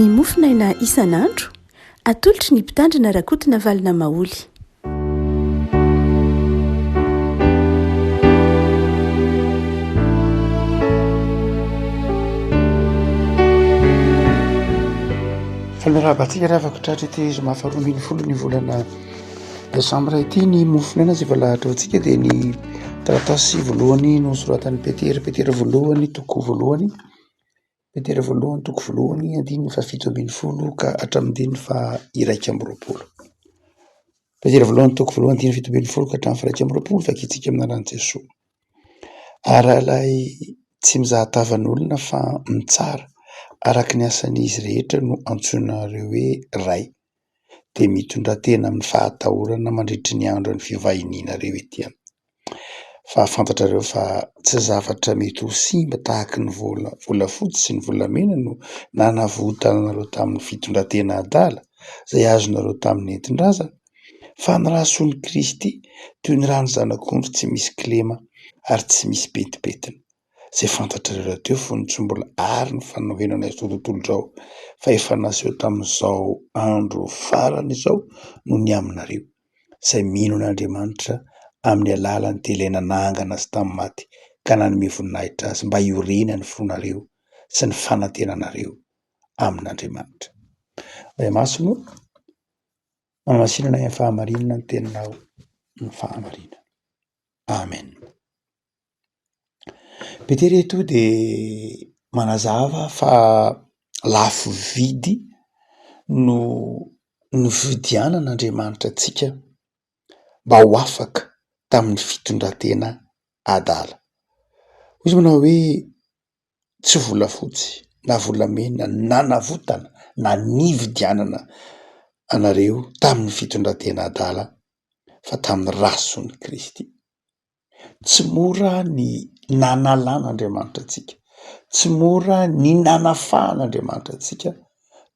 ny mofinaina isan'andro atolotry ny mpitandrina rakotina valina maoly. Falmerabatsika rehefa kotratra ity zoma faharoa ambin'ny folo ny volana desambra ity ny mofinaina zay voalahatra antsika dia ny taratasy voalohany no soratan'ny Petera voalohany toko voalohany toko voalohany andininy fa fito ambin'ny folo ka hatramin'ny diny fa iraika amby roapolo. Petera voalohany toko voalohany andininy fito ambin'ny folo ka hatramin'ny iraika amby roapolo fa kitsika amin'ny anaran'i Jesosy. Rahalay tsy mizahatavan'olona fa mitsara araka ny asan'izy rehetra no antsoinareo hoe ray, dia mitondra tena amin'ny fahatahorana mandritry ny andro ny fivahinianareo ety aminy. Fa fantatrareo fa tsy zavatra mety ho simba tahaka ny volafotsy sy ny volamena no nanavotanareo tamin'ny fitondratena adala izay azonareo tamin'ny entin-drazana, fa ny rason'i Kristy toy ny rano zanak'ondry tsy misy kilema ary tsy misy betibetina. Izay fantatrareo rahateo fony tsy mbola ary ny fanohenana izao tontolo izao fa efa naseho tamin'izao andro farany izao no ny aminareo, izay mino an'Andriamanitra amin'ny alalan'ny telaina nangana sy tamin'ny maty ka nanome voninahitra azy mba hiorenany fonareo sy ny fanantenanareo amin'Andriamanitra. Ray masino, manamasinana ny fahamarinana ny teninao ny fahamarinana. Amen. Petera eto dia manazava fa lafo vidy no nividianan'Andriamanitra antsika mba ho afaka tamin'ny fitondratena adala. Hoy manao hoe tsy volafotsy na volamena nanavotana na nividianana anareo tamin'ny fitondratena adala fa tamin'ny rason'i Kristy. Tsy mora ny nanalàn'Andriamanitra antsika, tsy mora ny nanafahan'Andriamanitra antsika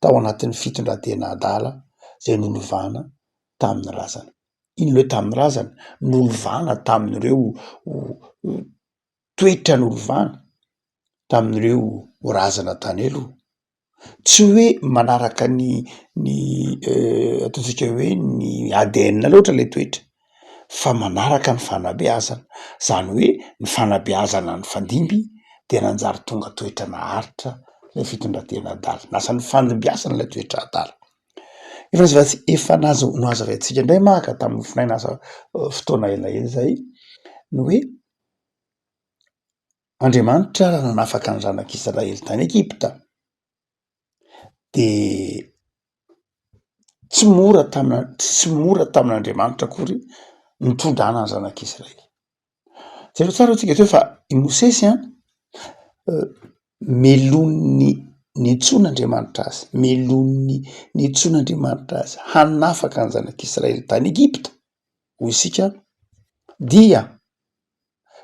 tao anatin'ny fitondratena adala izay nolovana tamin'ny razana. Ino hoe tamin'ny razana? Nolovana tamin'ireo toetra nolovana tamin'ireo razana tany aloha. Tsy hoe manaraka ataontsika hoe ny ADN loatra ilay toetra, fa manaraka ny fanabeazana. Izany hoe ny fanabeazana ny fandimby dia nanjary tonga toetra naharitra ilay fitondratena adala. Nasan'ny fanabeazana ilay toetra adala. Efa nazavaintsika indray maka tamin'ny mofinaina fotoana elaela izay no hoe Andriamanitra raha nanafaka ny zanak'Israely tany Egipta dia tsy mora tamin'Andriamanitra akory nitondrana ny zanak'Israely. Zay tsara antsika teo fa i Mosesy melon'ny niantsoan'Andriamanitra azy, melon'ny niantsoan'Andriamanitra azy hanafaka ny zanak'Israely tany Egipta hoy isika dia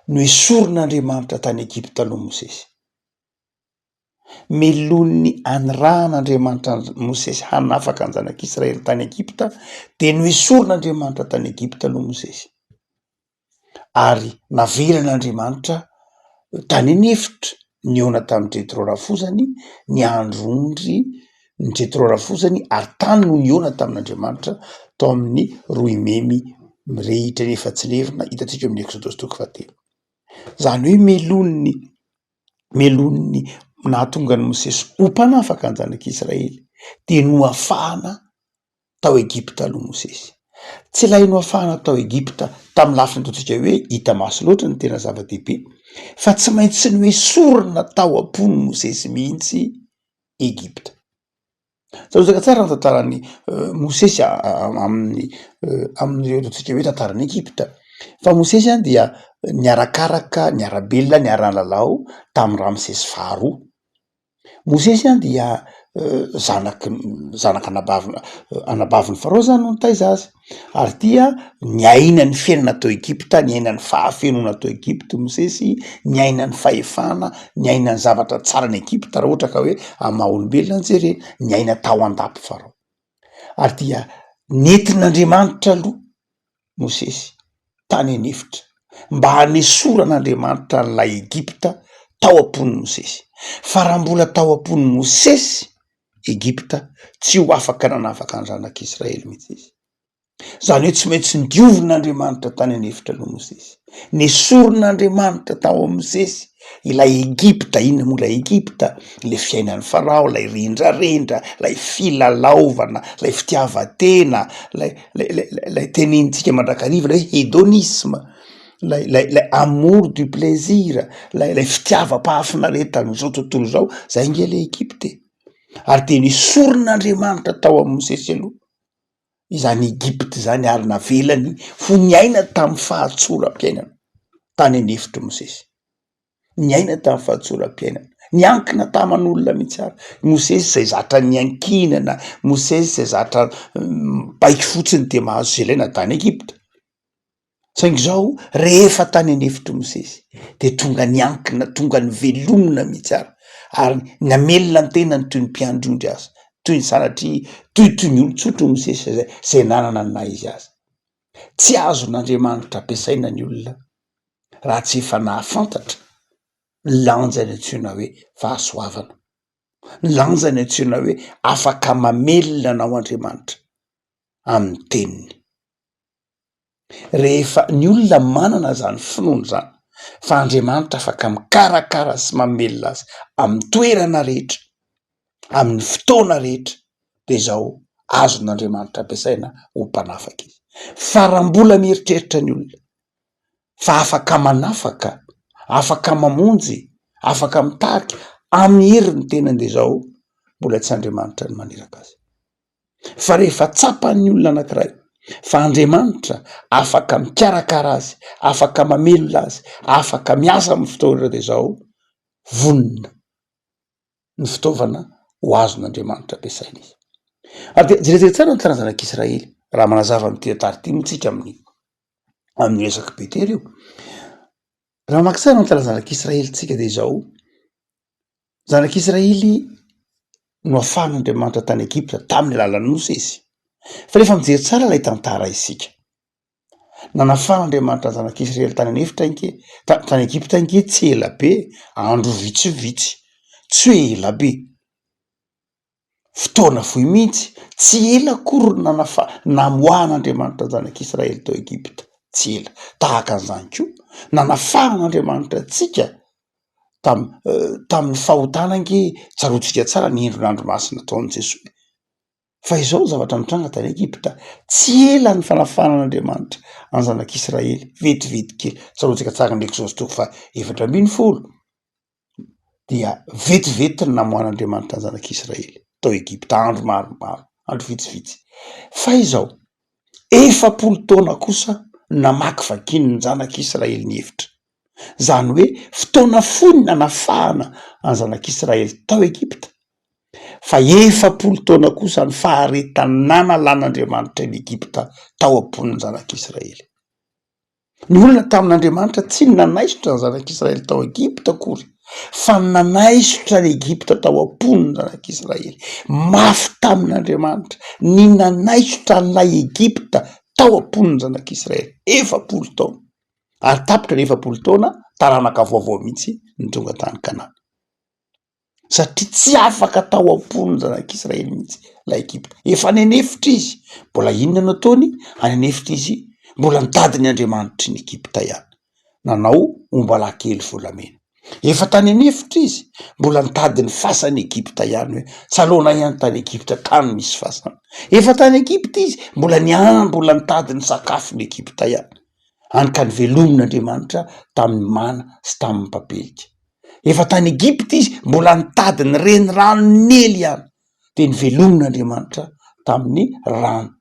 no esorin'Andriamanitra tany Egipta aloha Mosesy. Melon'ny anirahan'Andriamanitra Mosesy hanafaka ny zanak'Israely tany Egipta dia no esorin'Andriamanitra tany Egipta aloha Mosesy. Ary navelan'Andriamanitra tany anefitra niona tamin'ny Jetro rafozany ny androndry ny Jetro rafozany ary tany no niona tamin'Andriamanitra tao amin'ny roimemy mirehitra ny efatsilevina hitantsika amin'ny Exodosy toko fahatelo. Izany hoe melon'ny nahatonga ny Mosesy ho mpanafaka ny zanak'Israely dia nohafahana tao Egipta aloha Mosesy. Tsy ilay nohafahana tao Egipta tamin'ny lafiny ataontsika hoe hita maso loatra ny tena zava-dehibe, fa tsy maintsy no esorina tao am-pony Mosesy mihitsy Egipta. Sarotsaika tsara ny tantaran'ny Mosesy amin'ireo ataontsika hoe tantaran'ny Egipta. Fa Mosesy dia niarakaraka, niarabelona, niara-lalao tamin'ny Ramsesy faharoa. Mosesy dia anabavin'ny Farao zany no nitaiza azy, ary dia niaina ny fiainana tao Egipta, niaina ny fahafenona tao Egipta Mosesy, niaina ny fahefana, niaina ny zavatra tsara ny Egipta raha ohatra ka hoe amaha olombelona ny jerena, niaina tao an-dapy Farao. Ary dia nentin'Andriamanitra aloha Mosesy tany anefitra mba hanesoran'Andriamanitra n'ilay Egipta tao am-pony Mosesy. Fa raha mbola tao am-pony Mosesy Egipta tsy ho afaka nanafaka ny zanak'Israely mihitsy izy. Zany hoe tsy maintsy ndiovin'Andriamanitra tany anefitra aloha Mosesy. Nesorin'Andriamanitra tao amin'ny Mosesy ilay Egipta, inona moa ilay Egipta? Le fiainan'ny Farao, lay rendrarendra, lay filalaovana, lay fitiavatena, lay tenenintsika mandrakariva lay hédonisme, lay amour du plaisir, lay fitiavam-pahafinaretana zao tontolo zao, zay nge le Egipte. Ary de nesorin'Andriamanitra tao amin'ny Mosesy aloha izany Egipte zany ary navelany ho niaina tamin'ny fahatsoram-piainana tany anefitra Mosesy. Niaina tamin'ny fahatsoram-piainana, niankina taman'olona mihitsy ary. Mosesy zay zatra niankinana, Mosesy zay zatra paiky fotsiny de mahazo zelaina tany Egipta. Saingy zao rehefa tany anefitra Mosesy de tonga niankina, tonga nivelomina mihitsy ary namelona ny tenany toy ny mpiandry azy, toy ny sanatry toy ny olotsotro Mosesy zay nanana ny naha izy azy. Tsy azon'Andriamanitra ampiasaina ny olona raha tsy efa nahafantatra ny lanjany antsoina hoe fahasoavana, ny lanjany antsoina hoe afaka mamelona anao Andriamanitra amin'ny teniny. Rehefa ny olona manana zany finoana zany fa Andriamanitra afaka mikarakara sy mamelona azy amin'ny toerana rehetra, amin'ny fotoana rehetra, de zao azon'Andriamanitra ampiasaina ho mpanafaka izy. Fa raha mbola mieritreritra ny olona fa afaka manafaka, afaka mamonjy, afaka mitariky amin'ny herin'ny tenany, de zao mbola tsy Andriamanitra ny maneraka azy. Fa rehefa tsapan'ny olona anankiray fa Andriamanitra afaka mikarakara azy, afaka mamelona azy, afaka miasa amin'ny fotoana, de zao vonona ny fitaovana ho azon'Andriamanitra ampiasaina izy. Ary de jerejere tsara ny taran'Israely raha manazava amin'ity tarity motsika amin'ny resaky Petera io. Raha maka tsara ny taran'Israely tsika de zao zanak'Israely no afahan'Andriamanitra tany Egipta tamin'ny alalan'ny Mosesy. Fa rehefa mijery tsara lay tantara isika, nanafahan'Andriamanitra zanak'Israely tany anefitra inge tany Egipta inge tsy ela be, andro vitsivitsy, tsy hoe ela be, fotoana fohy mihitsy, tsy ela akory namoahan'Andriamanitra zanak'Israely tao Egipta, tsy ela. Tahaka an'izany koa nanafahan'Andriamanitra antsika tamin'ny fahotana nge tsarotsika tsara ny endron'andromasina ataon'i Jesosy. Fa izao zavatra mitranga tany Egipta, tsy ela ny fanafahan'Andriamanitra any zanak'Israely, vetivety kely. Tsarotsika tsara ny Exode 4:4 dia vetivety ny namoahan'Andriamanitra any zanak'Israely tao Egipta, andro maromaro, andro vitsivitsy. Fa izao 40 taona kosa namaky vakiny ny zanak'Israely ny hevitra. Zany hoe fotoana fohy nanafahana any zanak'Israely tao Egipta, fa 40 taona kosa ny faharetanana lan'Andriamanitra ny Egipta tao amponin'ny zanak'Israely. Ny olona tamin'Andriamanitra tsy nanaisotra ny zanak'Israely tao Egipta akory, fa nanaisotra ny Egipta tao amponin'ny zanak'Israely. Mafy tamin'Andriamanitra ny nanaisotra n'lay Egipta tao amponin'ny zanak'Israely 40 taona. Ary tapitra ny 40 taona taranaka vaovao mihitsy ny tonga tany Kanana. Satria tsy afaka tao amponin'ny zanak'Israely mihitsy la Egipta. Efa nenefitra izy, mbola inona no ataony? Anenefitra izy, mbola nitady ny Andriamanitra ny Egipta ihany, nanao omba lahy kely volamena. Efa tany anefitra izy, mbola nitady ny fasan'ny Egipta ihany, hoe salona ihany tany Egipta tany misy fasana. Efa tany Egipta izy, mbola nitady ny sakafony Egipta ihany, hany ka ny velomin'Andriamanitra tamin'ny mana sy tamin'ny papelika. Efa tany Egipta izy, mbola nitady ny renirano nely ihany, de ny velomin'Andriamanitra tamin'ny rano,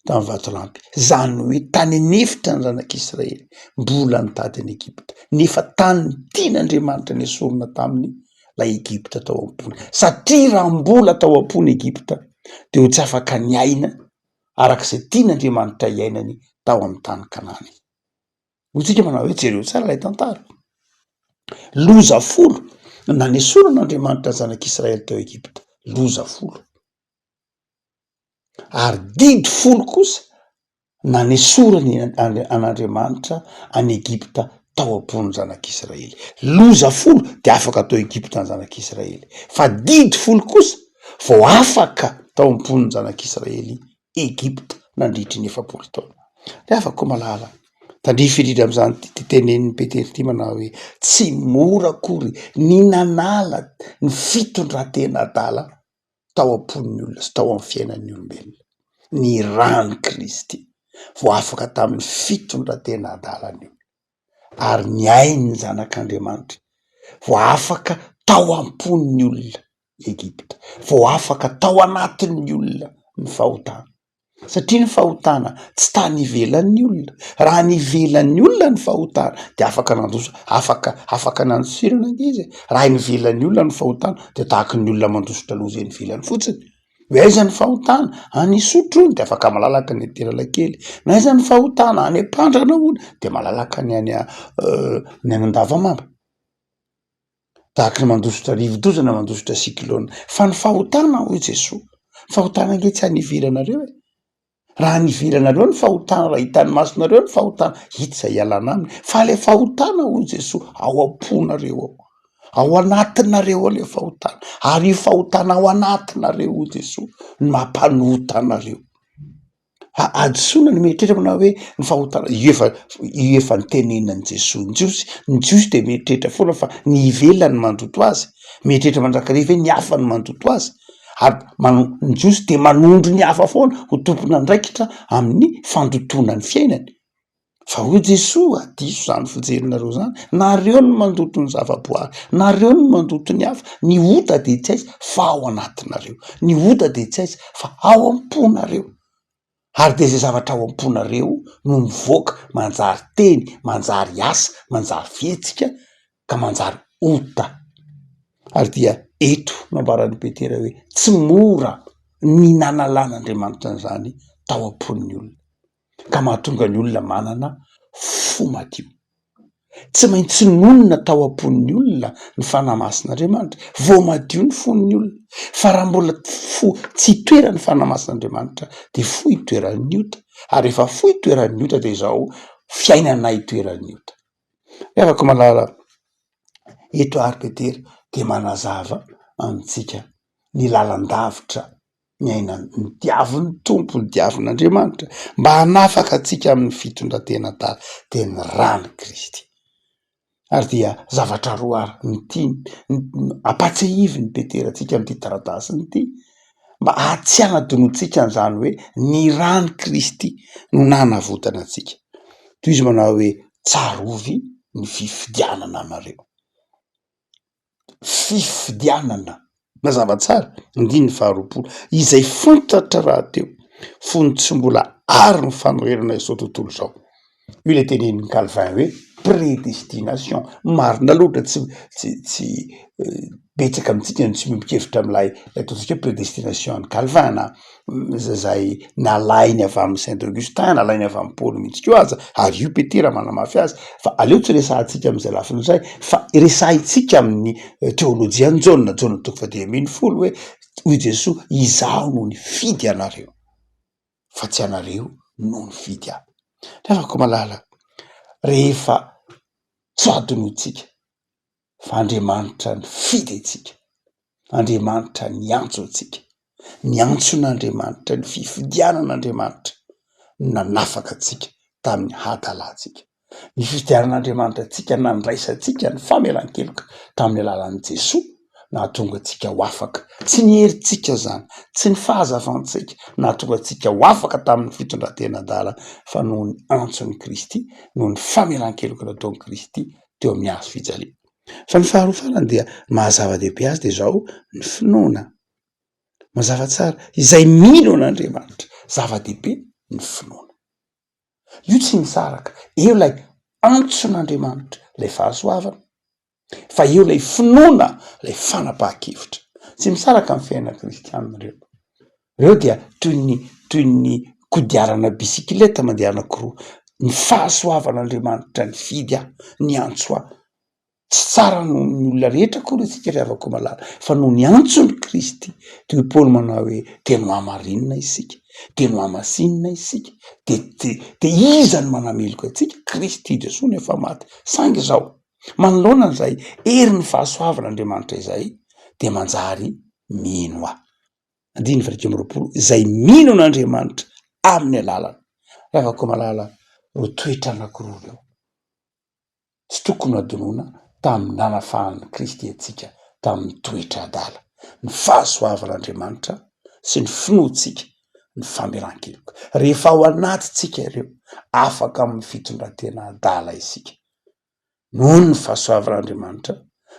tamin'ny vatolampy. Zany hoe tany anefitra ny zanak'Israely mbola nitady ny Egipta, nefa tany tian'Andriamanitra ny esorina tamin'ny lay Egipta tao ampony. Satria raha mbola tao ampony Egipta de ho tsy afaka niaina arak'izay tian'Andriamanitra iainany tao amin'ny tany Kanana. Hotsika manao hoe jereo tsara lay tantara. Loza 10 nanesoran'Andriamanitra zanak'Israely tao Egipta, loza 10. Ary didy 10 kosa nanesorany an'Andriamanitra any Egipta tao amponin'ny zanak'Israely. Loza 10 de afaka tao Egipta ny zanak'Israely, fa didy 10 kosa vao afaka tao am-pon'ny zanak'Israely Egypta nandritry ny 7 taona. De afaka koa malala tandrify indrindra am'izany tenenin'ny Petera ty manao hoe tsy mora akory ny nanala ny fitondratena adala tao am-pon'ny olona sy tao amin'ny fiainan'ny olombelona. Ny rany Kristy vao afaka tamin'ny fitondratena adalany io, ary niainy ny zanak'Andriamanitra vao afaka tao am-pon'ny olona Egypta, vao afaka tao anatin'ny olona ny fahotana. Satria ny fahotana tsy tany ivelan'ny olona. Raha ny ivelan'ny olona ny fahotana de afaka nandoso, afaka nandosirana angizy. Raha ny ivelan'ny olona ny fahotana de tahaka ny olona mandosotra loza ny ivelany fotsiny. Hoe aiza ny fahotana? Any sotro de afaka malalaka ny Tiralakely. Na aiza ny fahotana? Any Ampandrana hono de malalaka ny any Andavamamba. Tahaka ny mandosotra rivo-doza na mandosotra cyclone. Fa ny fahotana hoy Jesosy, fahotana nge tsy hanivelanareo e. Raha nivelanareo ny fahotana, raha hitan'ny masonareo ny fahotana, hita izay ialana aminy. Fa le fahotana hoy Jesosy ao am-ponareo ao, ao anatinareo ao le fahotana, ary io fahotana ao anatinareo hoy Jesosy ny mampanota anareo. Adosoana ny mieritreritra manao hoe ny fahotana io efa nitenenan'i Jesosy. Ny Jiosy de mieritreritra foana fa ny ivelany mandoto azy, mieritreritra mandrakariva hoe ny hafa ny mandoto azy, ary ny Jiosy de manondro ny hafa foana ho tompona ndraikitra amin'ny fandotona ny fiainany. Fa hoy Jesosy adiso zany fijerinareo zany, nareo ny mandoto ny zavaboary, nareo ny mandoto ny hafa. Ny ota de tsy aiza fa ao anatinareo, ny ota de tsy aiza fa ao am-ponareo. Ary de zay zavatra ao am-ponareo no mivoaka manjary teny, manjary asa, manjary fihetsika, ka manjary ota. Ary dia eto nambaran'ny Petera hoe tsy mora ny nanalan'Andriamanitra an'izany tao am-pon'ny olona, ka mahatonga ny olona manana fo madio. Tsy maintsy nonina tao am-pon'ny olona ny fanamasin'Andriamanitra, vao madio ny fon'ny olona. Fa raha mbola tsy itoeran'ny fanamasin'Andriamanitra de fo itoeran'ny ota, ary rehefa fo itoeran'ny ota de izao fiainana itoeran'ny ota. Afaka malala eto ary Petera de manazava amintsika ny lalan-davitra ny aina ny diavin'ny tompo, ny diavin'Andriamanitra mba hanafaka atsika amin'ny fitondratena adala de ny rany Kristy. Ary dia zavatra roa ary ny tiny apatsehivy ny Petera atsika amin'ity taratasiny ity mba atsianadinotsika an'izany hoe ny rany Kristy no nanavotana atsika. Toy izy manao hoe tsarovy ny fifidianana anareo. Fifidianana mazava tsara ndiny 20, izay fantatra raha teo fony tsy mbola ary ny fanoherana izao tontolo zao. Io le tenenin'ny Calvin hoe prédestination. Marina loatra tsy betsaka amintsika no tsy mihevitra am'lay ataontsika hoe prédestination an'ny Calvin na zay nalainy avy amin'ny Saint Augustin, nalainy avy amin'ny Paul mihitsy koa aza, ary io Petera manamafy azy. Fa aleo tsy resahantsika am'izay lafiny zay, fa resahintsika amin'ny teolôjian'ny Jaune 1:10 hoe hoy Jesosy izaho no nifidy anareo, fa tsy anareo no nifidy aho. Afaka malala rehefa tsy adinotsika fa Andriamanitra nifidy atsika, Andriamanitra niantso atsika, niantson'Andriamanitra, ny fifidianan'Andriamanitra nanafaka atsika tamin'ny hadalantsika. Ny fifidianan'Andriamanitra atsika nandraisantsika ny famelan-keloka tamin'ny alalan'i Jesosy, nahatonga atsika ho afaka. Tsy ny herintsika zany, tsy ny fahazavantsika nahatonga atsika ho afaka tamin'ny fitondratena adala, fa noho ny antson'ny Kristy, noho ny famelan-keloka nataon'i Kristy teo amin'ny hazo fijaliana. Fa ny faharoa dia mahazava-dehibe azy de zao ny finoana. Mazava tsara izay mino an'Andriamanitra, zava-dehibe ny finoana. Io tsy misaraka, eo lay antson'Andriamanitra, lay fahasoavana, fa eo lay finoana, lay fanapahan-kevitra. Tsy misaraka amin'ny fiainana kristianina reo. Reo dia toy ny kodiarana bisikileta mandeha anankiroa. Ny fahasoavan'Andriamanitra ny fidy aho, ny antso aho. Tsy tsara no ny olona rehetra koa atsika rehavako malala, fa no ny antson'ny Kristy. Toy Paoly manao hoe teno hamarinina isika, teno hamasinina isika, de iza ny manameloka atsika? Kristy Jesosy no efa maty. Saingy zao manoloana an'izay erin'ny fahasoavan'Andriamanitra izay de manjary mino aho. andiny varika miroapolo izay mino n'Andriamanitra amin'ny alalana afaka malala ro toetra anankiroa reo tsy tokony adonoana tamin'ny nanafahan'ny Kristy atsika tamin'ny toetra adala ny fahasoavan'Andriamanitra sy ny finoantsika ny famelan-keloka rehefa ao anatintsika ireo afaka amin'ny fitondratena adala isika noho ny fahasoavan'Andriamanitra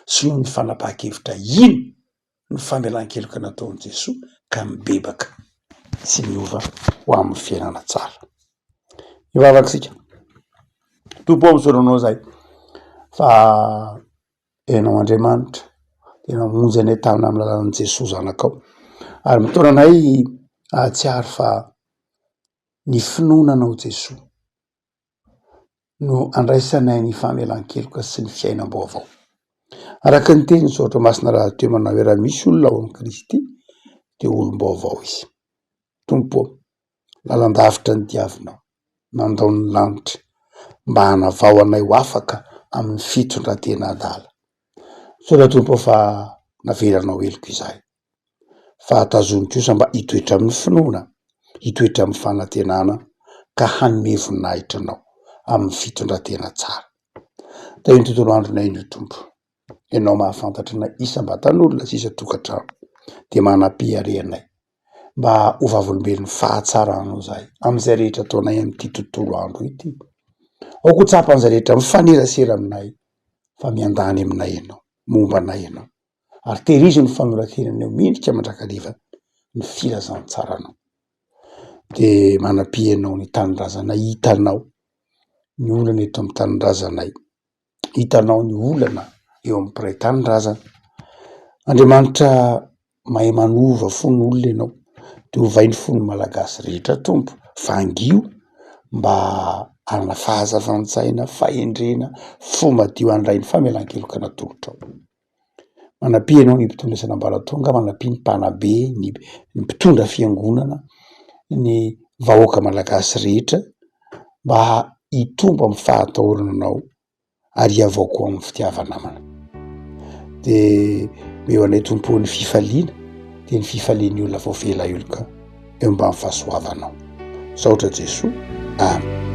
sy noho ny fanapahan-kevitra ino ny famelan-keloka nataon'i Jesosy ka mibebaka sy miova ho amin'ny fiainana tsara ivavakasika tompo amin'izao zay fa hainao Andriamanitra tena mamonjy anay tamina amin'ny alalan'i Jesosy zanakao ary mitondra anay ahatsiaro fa ny finoananao Jesosy no andraisanay ny famelan-keloka sy ny fiainam-baovao araka ny teny Saotra Masina raha teo manao hoe raha misy olona ao amin'ny Kristy dia olom-baovao izy tompo lalandavitra ny diavinao nandao ny lanitra mba hanavao anay ho afaka amin'ny fitondratena adala sao tompo fa navelanao eloko izahay fa tazony kosa mba hitoetra amin'ny finoana hitoetra amin'ny fanantenana ka hanome voninahitra anao amin'ny fitondratena tsara da iny tontolo andronay iny tompo ianao mahafantatra na isam-batan'olona sisa tokantrano dia manam-piarenay mba ho vavolombelon'ny fahatsaranao zahay amin'izay rehetra ataonay amin'ity tontolo andro ity ao koa tsapan'izay rehetra mifanerasera aminay fa miandany aminay ianao momba anay ianao ary terizo ny fanoratenanao mindrika mandrakariva ny filazantsaranao dia manam-pianao ny tanindrazanay hitanao ny olana eto amin'ny tanindrazanay hitanao ny olana eo amin'ny mpiray tanindrazana Andriamanitra mahay manova fony olona ianao dia hovainy fony malagasy rehetra tompo vangio mba hanana fahazavantsaina fahendrena fomadio handray ny famelan-keloka natolotrao manam-py ianao ny mpitondra isan'ambaratonga manam-py ny mpanabe ny mpitondra fiangonana ny vahoaka malagasy rehetra mba hitomba amin'ny fahataorananao ary hiavako amin'ny fitiavanamana dia meo anay tompo ny fifaliana dia ny fifalian'ny olona voavela oloka eo mba amin'ny fahasoavanao Saotra Jesosy amen